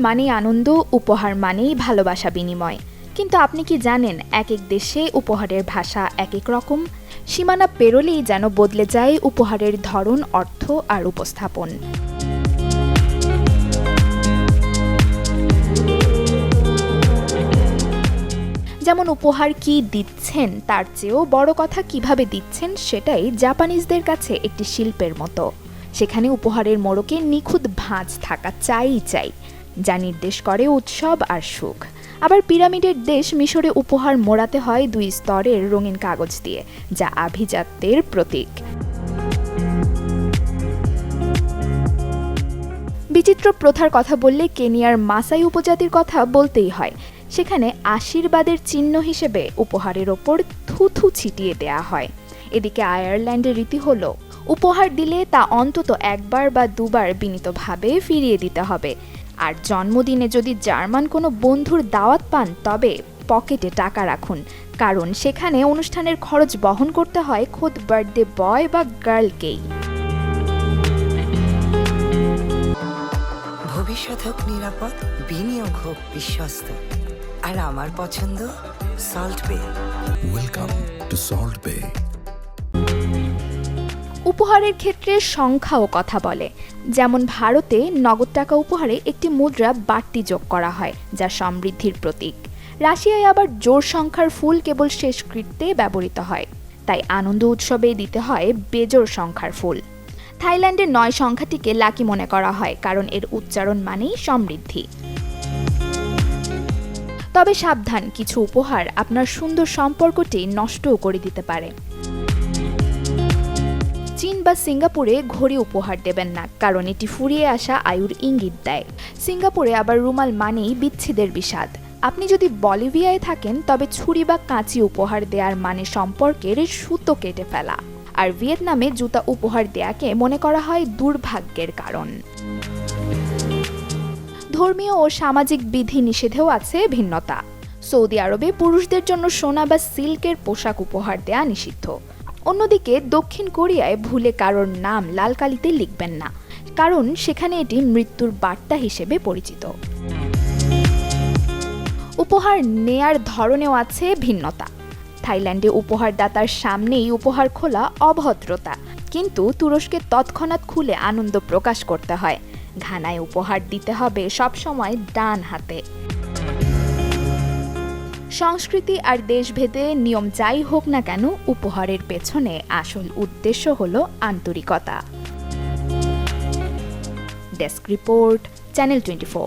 মানেই আনন্দ, উপহার মানেই ভালোবাসা বিনিময়। কিন্তু আপনি কি জানেন, এক এক দেশে উপহারের ভাষা এক এক রকম। সীমানা পেরোলেই যেন বদলে যায় উপহারের ধরন, অর্থ আর উপস্থাপন। যেমন উপহার কি দিচ্ছেন তার চেয়েও বড় কথা কিভাবে দিচ্ছেন, সেটাই জাপানিজদের কাছে একটি শিল্পের মতো। সেখানে উপহারের মোড়কে নিখুঁত ভাঁজ থাকা চাই, যা নির্দেশ করে উৎসব আর সুখ। আবার পিরামিডের দেশ মিশরে উপহার মোড়াতে হয় 2 স্তরের রঙিন কাগজ দিয়ে, যা আভিজাত্যের প্রতীক। বিচিত্র প্রথার কথা বললে কেনিয়ার মাসাই উপজাতির কথা বলতেই হয়। সেখানে আশীর্বাদের চিহ্ন হিসেবে উপহারের ওপর থুথু ছিটিয়ে দেয়া হয়। এদিকে আয়ারল্যান্ডের রীতি হলো, উপহার দিলে তা অন্তত 1 বার বা 2 বার বিনীতভাবে ফিরিয়ে দিতে হবে। আর জন্মদিনে যদি জার্মান কোনো বন্ধুর দাওয়াত পান, তবে পকেটে টাকা রাখুন, কারণ সেখানে অনুষ্ঠানের খরচ বহন করতে হয় খোদ বার্থডে বয় বা গার্লকেই। ভবিষ্যৎ হোক নিরাপদ, বিনিয়োগ হোক বিশ্বস্ত, আর আমার পছন্দ সল্ট বে। ওয়েলকাম টু সল্ট বে। উপহারের ক্ষেত্রে সংখ্যাও কথা বলে। যেমন ভারতে নগদ টাকা উপহারে একটি মুদ্রা বাড়তি যোগ করা হয়, যা সমৃদ্ধির প্রতীক। রাশিয়ায় আবার জোড় সংখ্যার ফুল কেবল শেষকৃত্যে ব্যবহৃত হয়, তাই আনন্দ উৎসবে দিতে হয় বেজোড় সংখ্যার ফুল। থাইল্যান্ডে 9 সংখ্যাটিকে লাকি মনে করা হয়, কারণ এর উচ্চারণ মানেই সমৃদ্ধি। তবে সাবধান, কিছু উপহার আপনার সুন্দর সম্পর্কটি নষ্টও করে দিতে পারে। চীন বা সিঙ্গাপুরে ঘড়ি উপহার দেবেন না, কারণ এটি ফুরিয়ে আসা আয়ুর ইঙ্গিত দেয়। সিঙ্গাপুরে আবার রুমাল মানেই বিচ্ছেদের বিষাদ। আপনি যদি বলিভিয়ায় থাকেন, তবে ছুরি বা কাঁচি উপহার দেওয়ার মানে সম্পর্কের সুতো কেটে ফেলা। আর ভিয়েতনামে জুতা উপহার দেয়াকে মনে করা হয় দুর্ভাগ্যের কারণ। ধর্মীয় ও সামাজিক বিধি নিষেধেও আছে ভিন্নতা। সৌদি আরবে পুরুষদের জন্য সোনা বা সিল্কের পোশাক উপহার দেয়া নিষিদ্ধ। অন্যদিকে দক্ষিণ কোরিয়ায় ভুলে কারোর নাম লাল কালিতে লিখবেন না, কারণ সেখানে এটি মৃত্যুর বার্তা হিসেবে পরিচিত। উপহার নেয়ার ধরনেও আছে ভিন্নতা। থাইল্যান্ডে উপহারদাতার সামনেই উপহার খোলা অভদ্রতা, কিন্তু তুরস্কে তৎক্ষণাৎ খুলে আনন্দ প্রকাশ করতে হয়। ঘানায় উপহার দিতে হবে সবসময় ডান হাতে। সংস্কৃতি আর দেশভেদে নিয়ম যাই হোক না কেন, উপহারের পেছনে আসল উদ্দেশ্য হলো আন্তরিকতা। Desk report, channel 24।